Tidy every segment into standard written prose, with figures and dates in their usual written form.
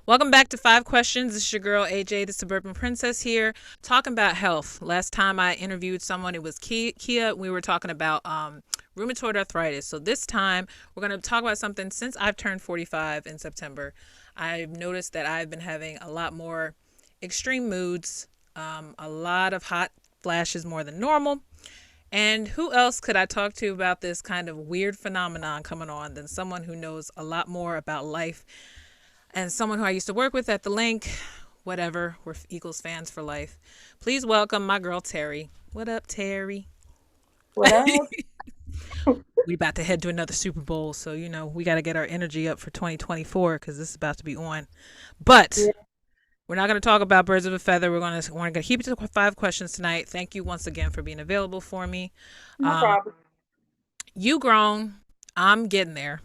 Welcome back to Five Questions. This is your girl AJ, the Suburban Princess here, talking about health. Last time I interviewed someone, it was Keia. We were talking about rheumatoid arthritis. So this time we're going to talk about something. Since I've turned 45 in September, I've noticed that I've been having a lot more extreme moods, a lot of hot flashes more than normal. And who else could I talk to about this kind of weird phenomenon coming on than someone who knows a lot more about life and someone who I used to work with at the link? Whatever, we're Eagles fans for life. Please welcome my girl Teri. What up, Teri? What up? We about to head to another Super Bowl, so we got to get our energy up for 2024 because this is about to be on. But Yeah, we're not going to talk about birds of a feather. We're going to keep it to 5 questions tonight. Thank you once again for being available for me. no Um, problem. you grown, I'm getting there.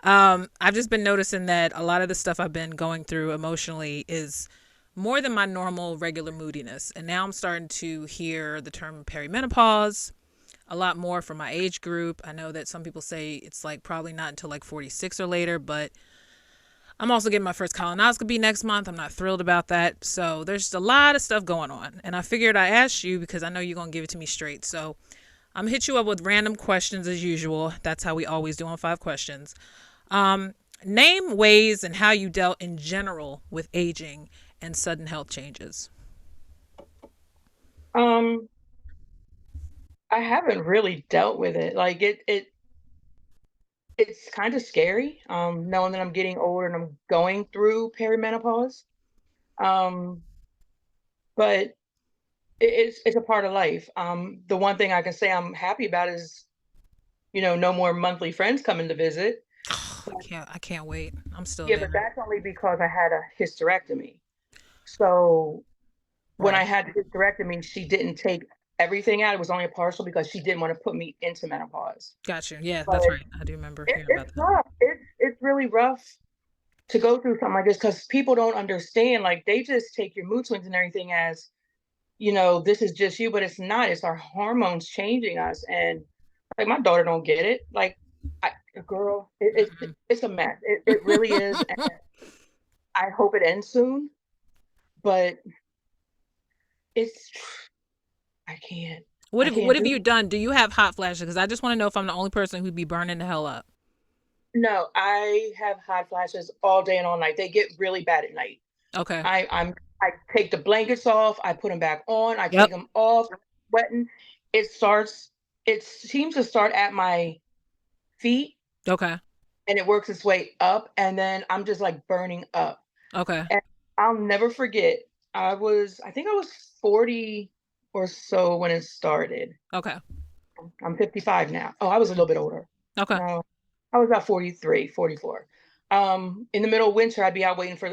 I've just been noticing that a lot of the stuff I've been going through emotionally is more than my normal regular moodiness. And now I'm starting to hear the term perimenopause a lot more from my age group. I know that some people say it's like probably not until like 46 or later, but I'm also getting my first colonoscopy next month. I'm not thrilled about that. So there's just a lot of stuff going on. And I figured I asked you because I know you're going to give it to me straight. So I'm going to hit you up with random questions as usual. That's how we always do on 5 questions. Um, Name ways and how you dealt in general with aging and sudden health changes. Um, I haven't really dealt with it. Like it's kind of scary, knowing that I'm getting older and I'm going through perimenopause. Um, but it's a part of life. The one thing I can say I'm happy about is, no more monthly friends coming to visit. I can't wait. I'm still Yeah, but there. that's only because I had a hysterectomy. So when I Right. had the hysterectomy, she didn't take everything out. It was only a partial because she didn't want to put me into menopause. Got you. Yeah, But that's right. I do remember hearing it's about that. rough. It's really rough to go through something like this because people don't understand. Like they just take your mood swings and everything as, this is just you, but it's not. It's our hormones changing us. And like my daughter don't get it. Like I, girl, it's a mess. It really is. And I hope it ends soon, but it's I can't. What I have what can't have do you it. done? Do you have hot flashes? Because I just want to know if I'm the only person who'd be burning the hell up. No, I have hot flashes all day and all night. They get really bad at night. Okay. I take the blankets off, I put them back on, I take Yep. them off, sweating. It starts, it seems to start at my feet Okay. and it works its way up, and then I'm just like burning up. Okay. And I'll never forget. I think I was 40 or so when it started. Okay. I'm 55 now. Oh, I was a little bit older. Okay. No, I was about 43, 44. In the middle of winter, I'd be out waiting for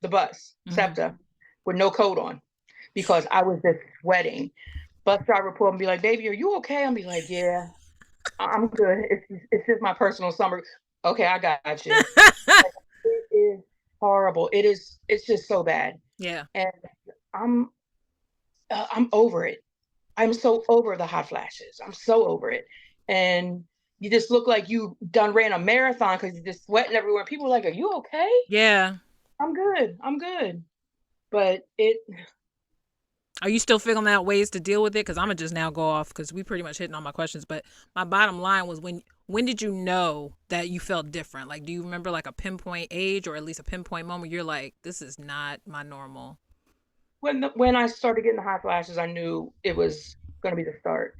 the bus, Hmm. SEPTA, with no coat on because I was just sweating. Bus driver pull up and be like, "Baby, are you okay?" I'm be like, "Yeah, I'm good. It's just my personal summer." Okay, I got you. Like, it is horrible. It's just so bad, Yeah. and I'm I'm over it. I'm so over the hot flashes. I'm so over it. And you just look like you done ran a marathon because you're just sweating everywhere. People are like, "Are you okay?" Yeah. I'm good. I'm good. But Are you still figuring out ways to deal with it? Because I'm gonna just now go off because we pretty much hitting all my questions. But my bottom line was when did you know that you felt different? Like, do you remember like a pinpoint age or at least a pinpoint moment? You're like, this is not my normal. when I started getting the hot flashes, I knew it was going to be the start.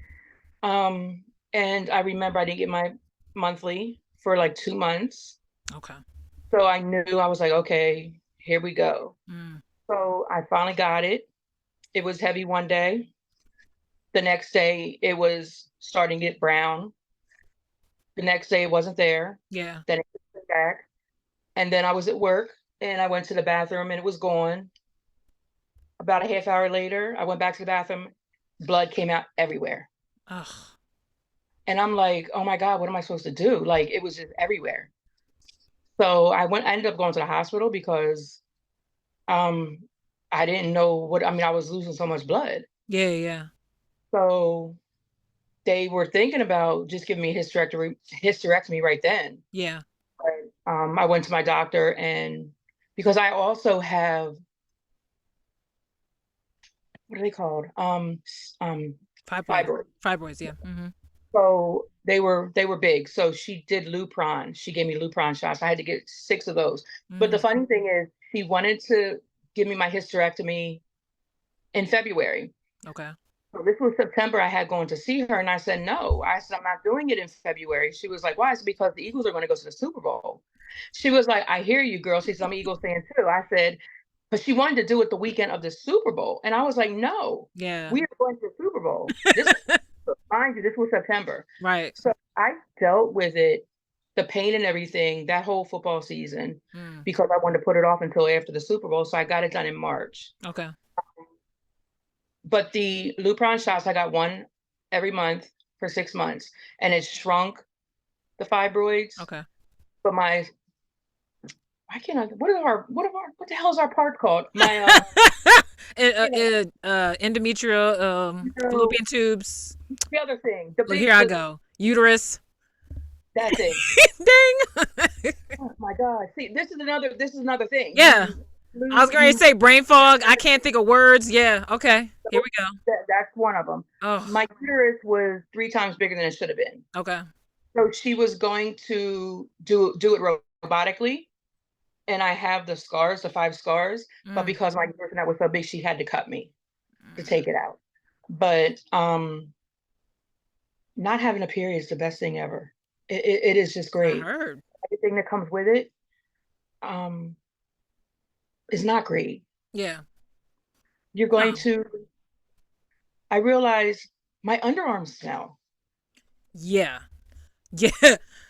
And I remember I didn't get my monthly for like 2 months, Okay. so I knew I was like, okay, here we go. Mm. So I finally got it. It was heavy one day. The next day, it was starting to get brown. The next day it wasn't there. Yeah. Then it came back. And then I was at work and I went to the bathroom and it was gone. About a half hour later, I went back to the bathroom. Blood came out everywhere. Ugh. And I'm like, oh my God, what am I supposed to do? Like it was just everywhere. So I ended up going to the hospital because um I didn't know I was losing so much blood. Yeah. Yeah. So they were thinking about just giving me a hysterectomy right then. Yeah. I went to my doctor, and because I also have, what are they called? Fibroid. Fibroid. Fibroids, yeah. Mm-hmm. So they were big. So she did Lupron. She gave me Lupron shots. I had to get 6 of those. But the Mm, funny thing is, she wanted to give me my hysterectomy in February. okay. So this was September. I had going to see her, and I said no. I said I'm not doing it in February. She was like, "Why?" It's because the Eagles are going to go to the Super Bowl. She was like, "I hear you, girl." She said, "I'm an Eagles fan too." I said, but she wanted to do it the weekend of the Super Bowl, and I was like, "No, Yeah. we are going to the Super Bowl." This mind you, this was September. Right. So I dealt with it, the pain and everything, that whole football season, Mm, because I wanted to put it off until after the Super Bowl. So I got it done in March. okay. But the Lupron shots, I got one every month for 6 months, and it shrunk the fibroids. Okay. But my, I can't. What the hell is our part called? My you know, Endometrial, you know, fallopian tubes. the other thing, the Look, big, here I go. Uterus. that thing. Ding. Oh my God! See, this is another thing. Yeah. You I was lose going to you. say brain fog. I can't think of words. Yeah. Okay. Here we go. That's one of them. Oh, My uterus was 3 times bigger than it should have been. okay. So she was going to do it robotically, and I have the scars, the 5 scars. But Mm, because my uterus was so big, she had to cut me to mm. take it out. But not having a period is the best thing ever. It is just I great. heard. Everything that comes with it um, is not great. Yeah. You're No. going to. I realize my underarms smell. Yeah. Yeah.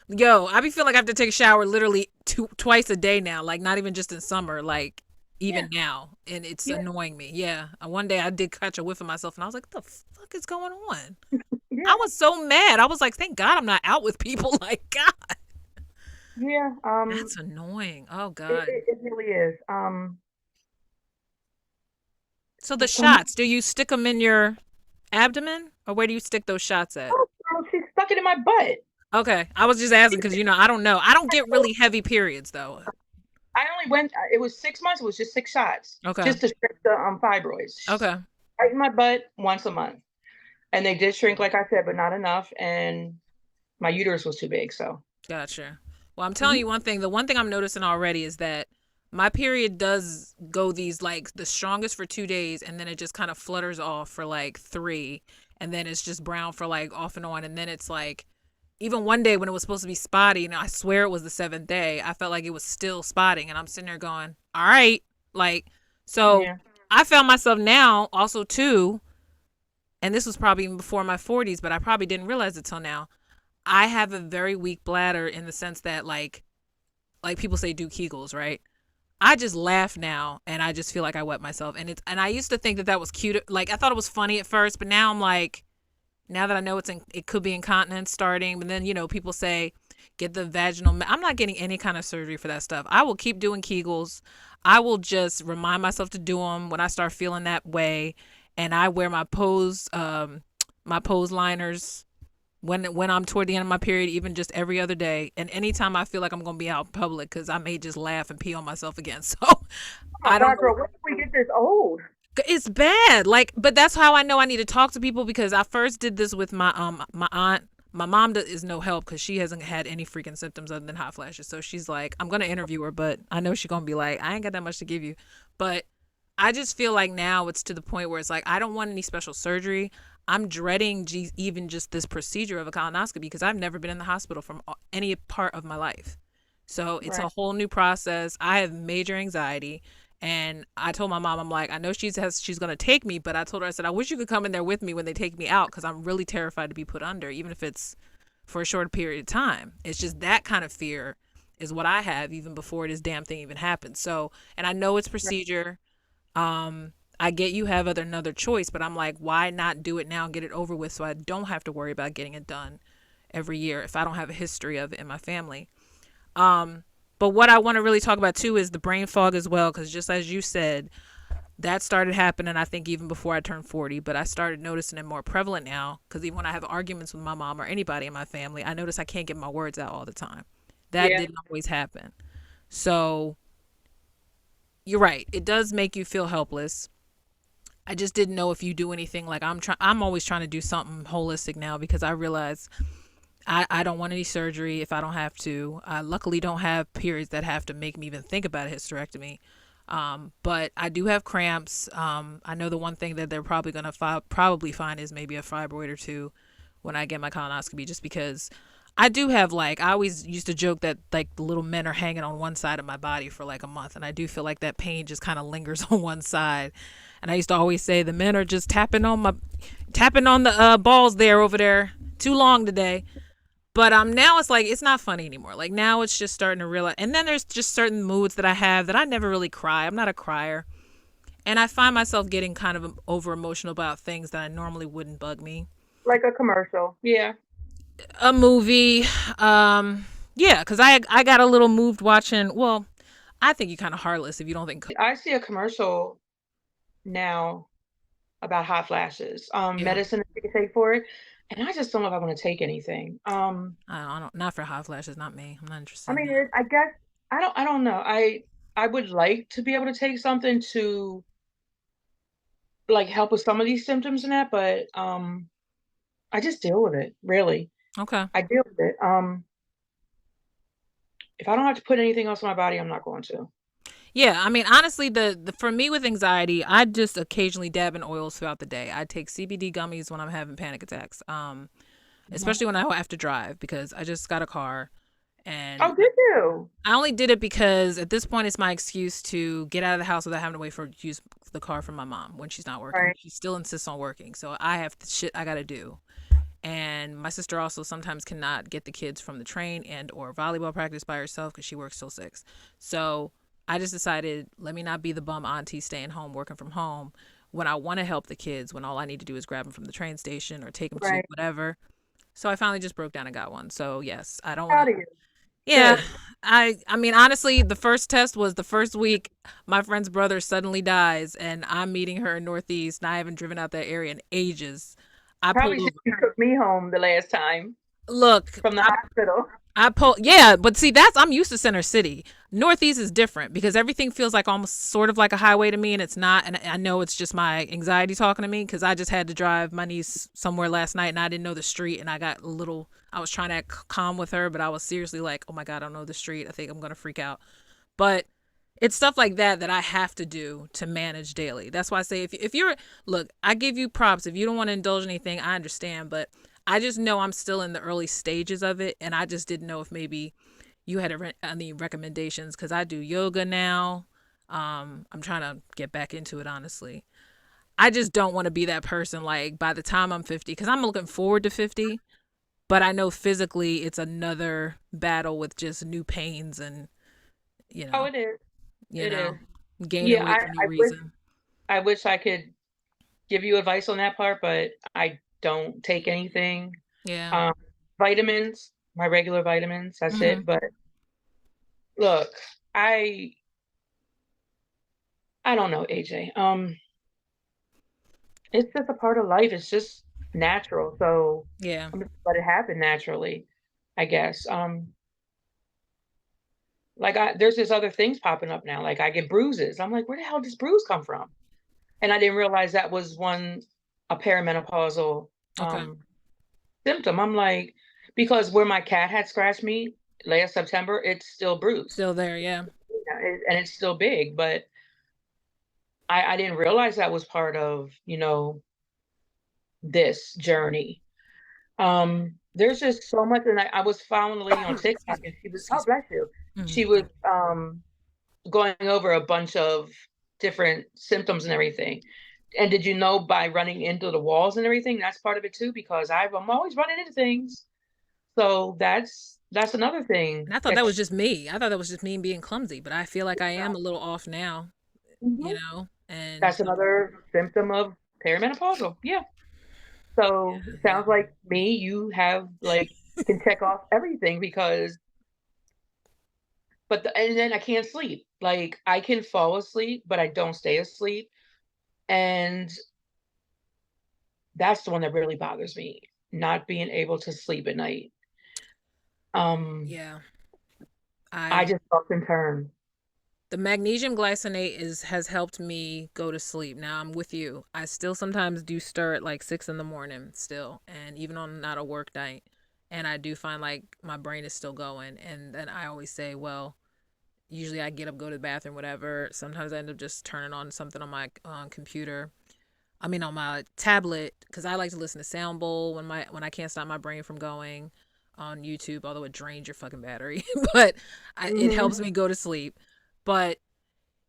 Yo, I be feeling like I have to take a shower literally twice a day now. Like not even just in summer. Like Yeah, even now, and it's yeah, annoying me. Yeah. One day I did catch a whiff of myself, and I was like, "What the fuck is going on?" I yeah, was so mad. I was like, "Thank God I'm not out with people." Like, God, yeah. that's annoying. Oh It, God. it, it really is. So the But so much. shots, do you stick them in your abdomen, or where do you stick those shots at? Oh, girl, she stuck it in my butt. Okay, I was just asking because I don't know. I don't get really heavy periods though. I only went. It was 6 months. It was just 6 shots, Okay. just to shrink the fibroids. Okay. Right in my butt once a month, and they did shrink, like I said, but not enough. And my uterus was too big. So, Gotcha. Well, I'm telling mhm. you one thing. The one thing I'm noticing already is that my period does go these like the strongest for 2 days, and then it just kind of flutters off for like three, and then it's just brown for like off and on, and then it's like even one day when it was supposed to be spotty, and I swear it was the seventh day, I felt like it was still spotting, and I'm sitting there going, "All right," like so. Yeah, I found myself now also too, and this was probably even before my 40s, but I probably didn't realize it till now. I have a very weak bladder in the sense that like people say do Kegels, right? I just laugh now and I just feel like I wet myself and I used to think that that was cute. Like I thought it was funny at first, but now I'm like now that I know it could be incontinence starting, but then people say get the vaginal I'm not getting any kind of surgery for that stuff. I will keep doing Kegels. I will just remind myself to do them when I start feeling that way, and I wear my pose liners when I'm toward the end of my period, even just every other day, and anytime I feel like I'm gonna be out in public, because I may just laugh and pee on myself again. So oh I my don't God, know. girl, when did we get this old? It's bad. Like, but that's how I know I need to talk to people because I first did this with my aunt. My mom is no help because she hasn't had any freaking symptoms other than hot flashes. So she's like, I'm gonna interview her, but I know she's gonna be like, I ain't got that much to give you. But I just feel like now it's to the point where it's like I don't want any special surgery. I'm dreading even just this procedure of a colonoscopy because I've never been in the hospital from any part of my life. So it's a Right, whole new process. I have major anxiety. And I told my mom, I'm like, I know she's gonna take me, but I told her, I said, I wish you could come in there with me when they take me out because I'm really terrified to be put under, even if it's for a short period of time. It's just that kind of fear is what I have even before this damn thing even happens. So, and I know it's right, procedure. I get you have another choice, but I'm like, why not do it now and get it over with so I don't have to worry about getting it done every year if I don't have a history of it in my family. Um, but what I want to really talk about too is the brain fog as well, because just as you said, that started happening, I think, even before I turned 40, but I started noticing it more prevalent now because even when I have arguments with my mom or anybody in my family, I notice I can't get my words out all the time. That Yeah. didn't always happen. So you're right. It does make you feel helpless. I just didn't know if you do anything. Like I'm always trying to do something holistic now because I realize I don't want any surgery if I don't have to. I luckily don't have periods that have to make me even think about a hysterectomy. But I do have cramps. I know the one thing that they're probably going to probably find is maybe a fibroid or two when I get my colonoscopy, just because I do have, like, I always used to joke that like the little men are hanging on one side of my body for like a month, and I do feel like that pain just kind of lingers on one side. And I used to always say the men are just tapping on the balls there over there too long today. But now it's like it's not funny anymore. Like now it's just starting to realize. And then there's just certain moods that I have that I never really cry. I'm not a crier, and I find myself getting kind of over emotional about things that I normally wouldn't bug me. Like a commercial. Yeah. A movie, yeah, because I got a little moved watching. Well, I think you're kind of heartless if you don't think. I see a commercial now about hot flashes, Yeah, medicine that you can take for it. And I just don't know if I want to take anything. I don't. Not for hot flashes. Not me. I'm not I interested in mean, that. I guess I don't know. I would like to be able to take something to like help with some of these symptoms and that, but I just deal with it, really. Okay. I deal with it. If I don't have to put anything else on my body, I'm not going to. Yeah, I mean, honestly, the for me with anxiety, I just occasionally dab in oils throughout the day. I take CBD gummies when I'm having panic attacks, Mhm. especially when I have to drive because I just got a car, and Oh, did you? I only did it because at this point it's my excuse to get out of the house without having to wait for use the car from my mom when she's not working. Right, She still insists on working, so I have shit I gotta do. And my sister also sometimes cannot get the kids from the train and or volleyball practice by herself because she works till 6. So I just decided, let me not be the bum auntie staying home working from home when I want to help the kids, when all I need to do is grab them from the train station or take them to right. whatever. So I finally just broke down and got one. So yes, I don't want to. Proud of you. Yeah, Good. I mean, honestly, the first test was the first week. My friend's brother suddenly dies, and I'm meeting her in Northeast, and I haven't driven out that area in ages. I Probably pulled since over. you took me home the last time Look, from the hospital. I pull, yeah, but see, that's I'm used to Center City. Northeast is different because everything feels like almost sort of like a highway to me, and it's not. And I know it's just my anxiety talking to me because I just had to drive my niece somewhere last night, and I didn't know the street, and I got a little. I was trying to act calm with her, but I was seriously like, "Oh my god, I don't know the street. I think I'm gonna freak out." But it's stuff like that that I have to do to manage daily. That's why I say if you're look, I give you props. If you don't want to indulge in anything, I understand, but I just know I'm still in the early stages of it, and I just didn't know if maybe you had any recommendations because I do yoga now. I'm trying to get back into it honestly. I just don't want to be that person like by the time I'm 50 because I'm looking forward to 50, but I know physically it's another battle with just new pains and you Oh, know, it is. you It is. know, gaining Yeah, weight for no I wish reason. I could give you advice on that part, but I don't take anything. Yeah. Um, vitamins, my regular vitamins, that's Hmm. it. But look, I I don't know, AJ. It's just a part of life. It's just natural. So Yeah. I'm just let it happen naturally, I guess. Like there's this other things popping up now. Like I get bruises. I'm like, where the hell does bruise come from? And I didn't realize that was one a perimenopausal Okay. symptom. I'm like, because where my cat had scratched me last September, it's still bruised. Still there. Yeah. Yeah, and it's still big, but I didn't realize that was part of, this journey. There's just so much, and I was following a lady on TikTok, Excuse me. and she was, oh, Excuse bless you. me. She was Thank going over a bunch of different symptoms and everything. And did you know by running into the walls and everything, that's part of it too? Because I'm always running into things. So that's another thing And I thought that that was just me. I thought that was just me being clumsy, but I feel like I am a little off now, you Mhm. know? And That's another symptom of perimenopausal. Yeah. So it yeah. sounds like me, you have like can check off everything because and then I can't sleep. Like I can fall asleep, but I don't stay asleep. And that's the one that really bothers me, not being able to sleep at night. Um, Yeah. I I just tossed and turned. The magnesium glycinate is has helped me go to sleep. Now I'm with you. I still sometimes do stir at like 6 in the morning still, and even on not a work night, and I do find like my brain is still going. And then I always say, well, usually I get up, go to the bathroom, whatever. Sometimes I end up just turning on something on my computer. I mean on my tablet because I like to listen to Sound Bowl when I can't stop my brain from going on YouTube. Although it drains your fucking battery, but it Hmm. helps me go to sleep. But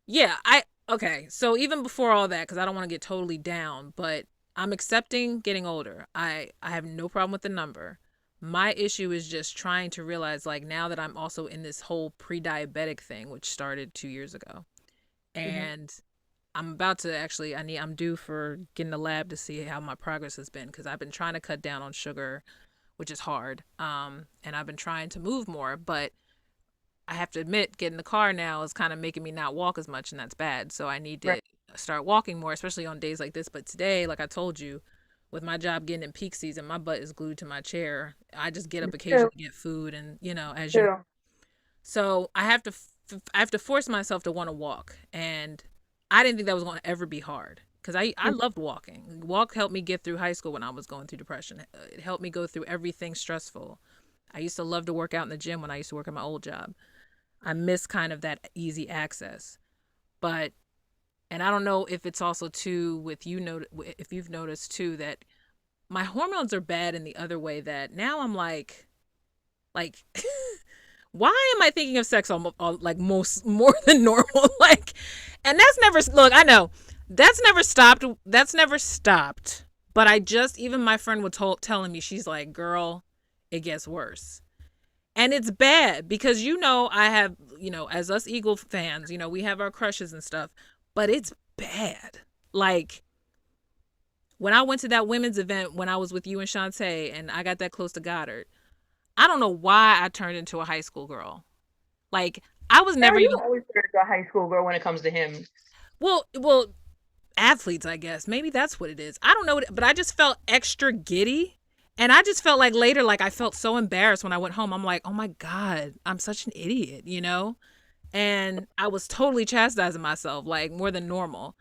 yeah, okay. So even before all that, because I don't want to get totally down, but I'm accepting getting older. I have no problem with the number. My issue is just trying to realize, like, now that I'm also in this whole pre-diabetic thing, which started 2 years ago, Hmm. and I'm about to actually, I'm due for getting a lab to see how my progress has been because I've been trying to cut down on sugar, which is hard. And I've been trying to move more, but I have to admit, getting the car now is kind of making me not walk as much, and that's bad. So I need Right. to start walking more, especially on days like this. But today, like I told you, with my job getting in peak season, my butt is glued to my chair. I just get up True. occasionally to get food, and as you know, True. so I have to force myself to want to walk, and I didn't think that was going to ever be hard because I loved walking. Walk helped me get through high school when I was going through depression. It helped me go through everything stressful. I used to love to work out in the gym when I used to work at my old job. I miss kind of that easy access. But and I don't know if it's also too with you know if you've noticed too that my hormones are bad in the other way that now I'm like why am I thinking of sex like most more than normal like and that's never look I know that's never stopped but I just even my friend was telling me she's like girl it gets worse and it's bad because I have as us Eagle fans we have our crushes and stuff but it's bad like when I went to that women's event when I was with you and Shantae and I got that close to Goddard I don't know why I turned into a high school girl like I was never Sarah, you even always been a high school girl when it comes to him. well athletes I guess maybe that's what it is I don't know but I just felt extra giddy and I just felt like later like I felt so embarrassed when I went home I'm like oh my god I'm such an idiot and I was totally chastising myself like more than normal.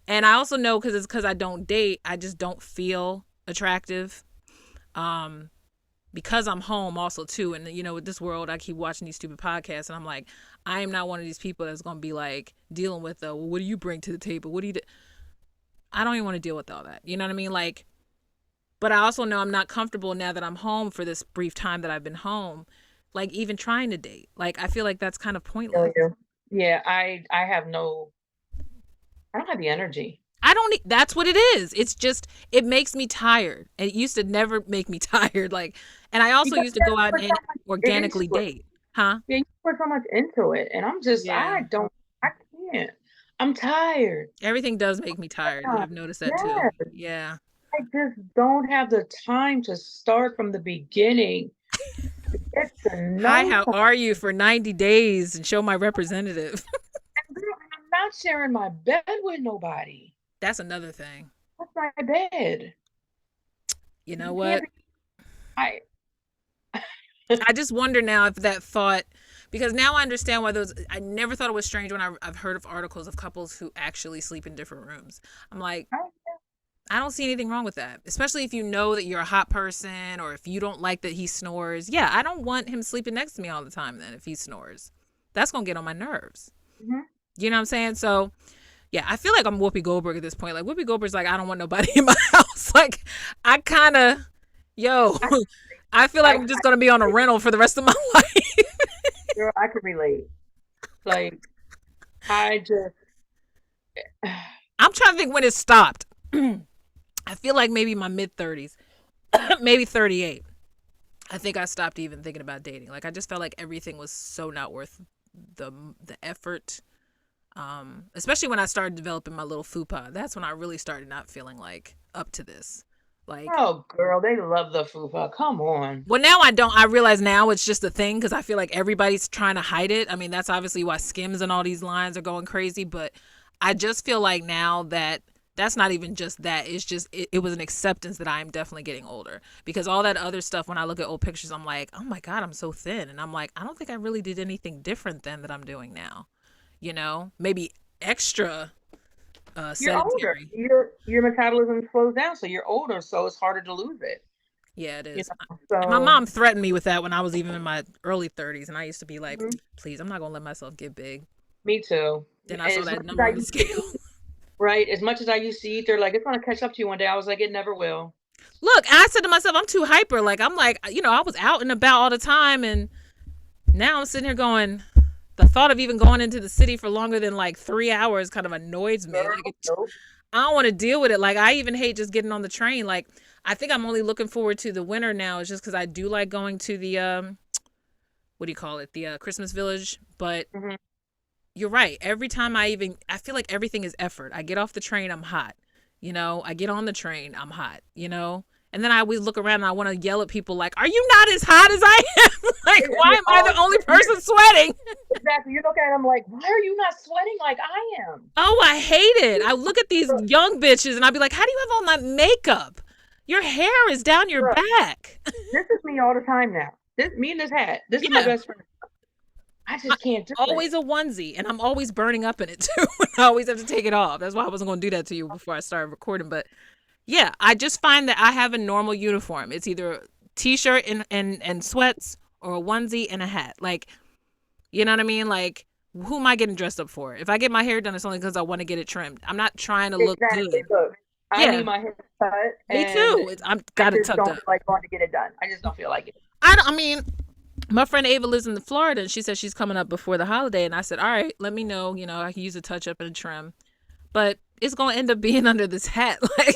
And I also know because it's because I don't date, I just don't feel attractive. Um, because I'm home also too, and with this world, I keep watching these stupid podcasts, and I'm like, I am not one of these people that's gonna be like dealing with well, what do you bring to the table? What do you do? I don't even want to deal with all that. You know what I mean? Like, but I also know I'm not comfortable now that I'm home for this brief time that I've been home. Like even trying to date, like I feel like that's kind of Feel pointless. you. Yeah, I have no, I don't have the energy. I don't. That's what it is. It's just it makes me tired. It used to never make me tired. Like, and I also Because used to you go out put so and much organically into it. date, huh? Yeah, you put so much into it, and Yeah. I can't. I'm tired. Everything does make me tired. Yeah, I've noticed that too. yes, Yeah. I just don't have the time to start from the beginning. Get to Hi, know how are you for 90 days and show my representative? someone. I'm not sharing my bed with nobody. That's another thing. That's my bed. You know You can't what? be. I. I just wonder now if that thought, because now I understand why those, I never thought it was strange when I've heard of articles of couples who actually sleep in different rooms. I'm like, I don't see anything wrong with that, especially if you know that you're a hot person or if you don't like that he snores. Yeah, I don't want him sleeping next to me all the time then if he snores. That's going to get on my nerves. Mhm. You know what I'm saying? So, yeah, I feel like I'm Whoopi Goldberg at this point. Like, Whoopi Goldberg's like, I don't want nobody in my house. Like, I kind of, yo, I, I feel like I'm just going to be on a rental for the rest of my life. girl, I could relate. Like, I just. I'm trying to think when it stopped. I feel like maybe my mid 30s, maybe 38. I think I stopped even thinking about dating. Like I just felt like everything was so not worth the the effort. Especially when I started developing my little fupa. That's when I really started not feeling like up to this. Like, Oh, girl, they love the fupa. Come on. well, now I don't. I realize now it's just a thing because I feel like everybody's trying to hide it. I mean, that's obviously why Skims and all these lines are going crazy. But I just feel like now that that's not even just that. It's just it was an acceptance that I am definitely getting older, because all that other stuff, when I look at old pictures, I'm like, oh my God, I'm so thin. And I'm like, I don't think I really did anything different then that I'm doing now. Maybe extra You're older. sedentary. Your metabolism slows down, so you're older, so it's harder to lose it. Yeah, it You is. know, And my so mom threatened me with that when I was even in my early 30s, and I used to be like, mhm, please, I'm not gonna let myself get big. me too. Then I And saw as much that as number I on the used to scale. eat, right? As much as I used to eat, they're like, it's gonna catch up to you one day. I was like, it never will. Look, I said to myself, I'm too hyper. Like, I'm like, I was out and about all the time, and now I'm sitting here going, the thought of even going into the city for longer than like 3 hours kind of annoys me. Girl, Like, nope. I don't want to deal with it. Like, I even hate just getting on the train. Like, I think I'm only looking forward to the winter now. It's just because I do like going to the what do you call it? The Christmas Village. But Hmm. you're right. Every time I feel like everything is effort. I get off the train, I'm hot. I get on the train, I'm hot. And then I always look around and I want to yell at people like, are you not as hot as I am? Like, And why you're am I the only you're person sweating? exactly. You look at them like, why are you not sweating like I am? Oh, I hate it. I look at these young bitches and I'll be like, how do you have all that makeup? Your hair is down your Look, back. this is me all the time now. This me and this hat. This is my Yeah. best friend. I just can't do it. Always a onesie, and I'm always burning up in it too. I always have to take it off. That's why I wasn't going to do that to you before I started recording. But yeah, I just find that I have a normal uniform. It's either a t-shirt and sweats, or a onesie and a hat. Like, you know what I mean? Like, who am I getting dressed up for? If I get my hair done, it's only because I want to get it trimmed. I'm not trying to look Exactly. good. Look, I need Yeah, my hair cut, me and too. I'm I got it just tucked don't up. feel like going to get it done. I just don't feel like it. I mean, my friend Ava lives in Florida, and she said she's coming up before the holiday. And I said, all right, let me know. I can use a touch up and a trim. But it's going to end up being under this hat. Like,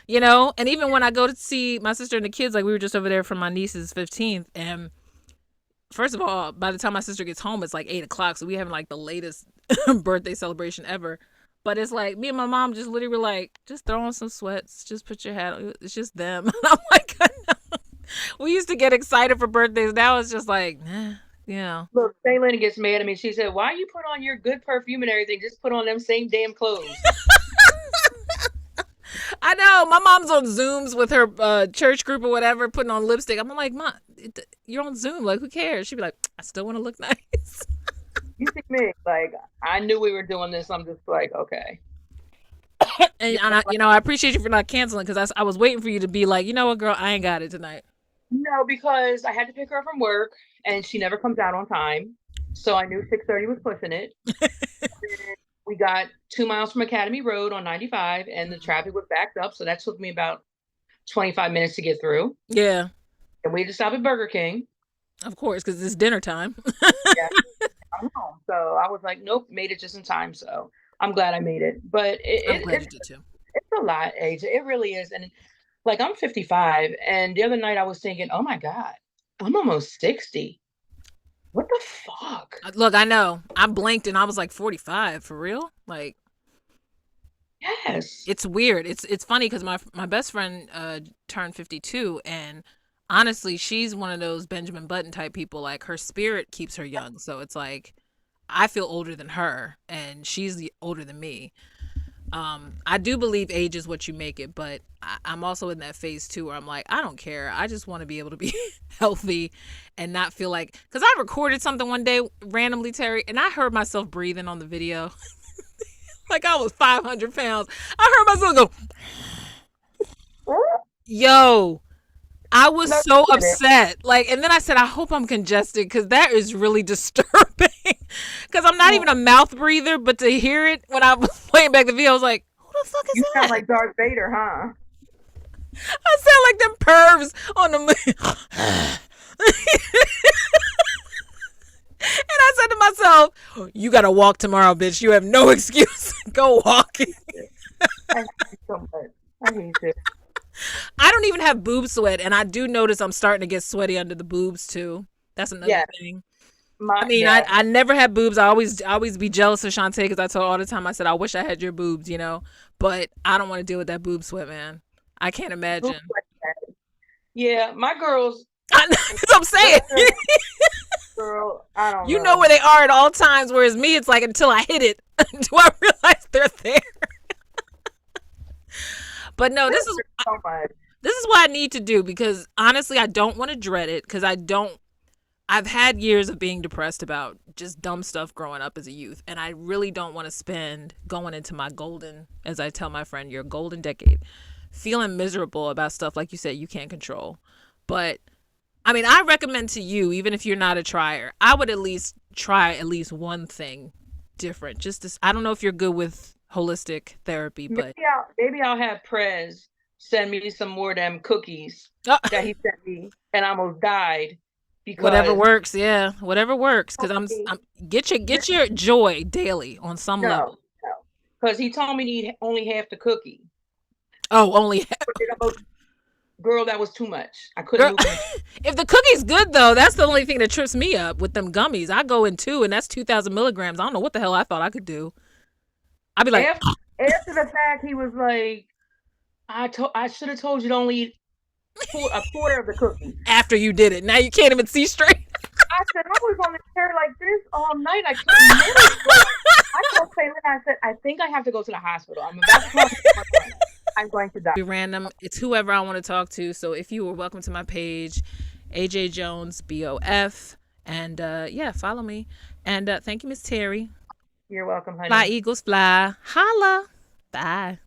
and even when I go to see my sister and the kids, like we were just over there for my niece's 15th. And first of all, by the time my sister gets home, it's like 8 o'clock. So we having like the latest birthday celebration ever. But it's like me and my mom just literally were like, just throw on some sweats, just put your hat on. It's just them. And I'm like, we used to get excited for birthdays. Now it's just like, yeah. Look, Shaylin gets mad at me. She said, "Why you put on your good perfume and everything? Just put on them same damn clothes." I know. My mom's on Zooms with her church group or whatever, putting on lipstick. I'm like, Mom, you're on Zoom. Like, who cares? She'd be like, I still want to look nice. You see me? Like, I knew we were doing this. I'm just like, okay. And I appreciate you for not canceling, because I was waiting for you to be like, you know what, girl, I ain't got it tonight. No, because I had to pick her up from work, and she never comes out on time. So I knew 6:30 was pushing it. We got 2 miles from Academy Road on 95, and the traffic was backed up. So that took me about 25 minutes to get through. Yeah, And we had to stop at Burger King. of course, because it's dinner time. Yeah, I'm home. So I was like, nope, made it just in time. So I'm glad I made it. But I'm glad you did too. it's a lot, AJ. It really is. And like, I'm 55. And the other night I was thinking, oh my God, I'm almost 60. What the fuck? Look, I know. I blinked and I was like 45. For real? Like, Yes. it's weird. It's funny because my best friend turned 52, and honestly, she's one of those Benjamin Button type people. Like, her spirit keeps her young, so it's like I feel older than her, and she's older than me. I do believe age is what you make it, but I'm also in that phase too where I'm like, I don't care. I just want to be able to be healthy and not feel like, because I recorded something one day randomly, Terry, and I heard myself breathing on the video. Like I was 500 pounds. I heard myself go, yo, I was No, so you didn't. upset. Like, and then I said, I hope I'm congested, because that is really disturbing. Because I'm not even a mouth breather, but to hear it when I was playing back the video, I was like, who the fuck is You sound that? like Darth Vader, huh? I sound like them pervs on the. And I said to myself, you got to walk tomorrow, bitch. You have no excuse. Go walking. I hate you so much. I hate you. I don't even have boob sweat, and I do notice I'm starting to get sweaty under the boobs too. That's another Yeah. thing. I My mean, yeah. I never had boobs. I always be jealous of Shantae, because I told her all the time, I said, I wish I had your boobs, but I don't want to deal with that boob sweat, man. I can't imagine. Yeah, my girls, That's what I'm saying. girl, I don't You know know. where they are at all times, whereas me, it's like until I hit it, do I realize they're there? But no, This is so much. this is what I need to do because honestly, I don't want to dread it because I don't. I've had years of being depressed about just dumb stuff growing up as a youth, and I really don't want to spend going into my golden, as I tell my friend, your golden decade, feeling miserable about stuff like you said you can't control. But I mean, I recommend to you, even if you're not a trier, I would at least try at least one thing different. Just to, I don't know if you're good with holistic therapy, but Maybe I'll have Prez send me some more of them cookies uh, that he sent me, and I almost died whatever because works. Yeah, whatever works. Because I'm get your joy daily on some no, level. no, because he told me to eat only half the cookie. Oh, only Girl, that was too much. I couldn't girl. open it. If the cookie's good though, that's the only thing that trips me up with them gummies. I go in two, and that's 2,000 milligrams. I don't know what the hell I thought I could do. I'd be like, After the fact, he was like, I should have told you to only eat a quarter of the cookie. after you did it, now you can't even see straight. I said, I was on the chair like this all night. I couldn't move. I told Taylor, I said, I think I have to go to the hospital. I'm about to call my friend. I'm going to die. Be random. It's whoever I want to talk to. So if you were welcome to my page, AJ Jones BOF, and yeah, follow me. And thank you, Miss Terry. You're welcome, Fly honey. Eagles fly. Holla. Bye.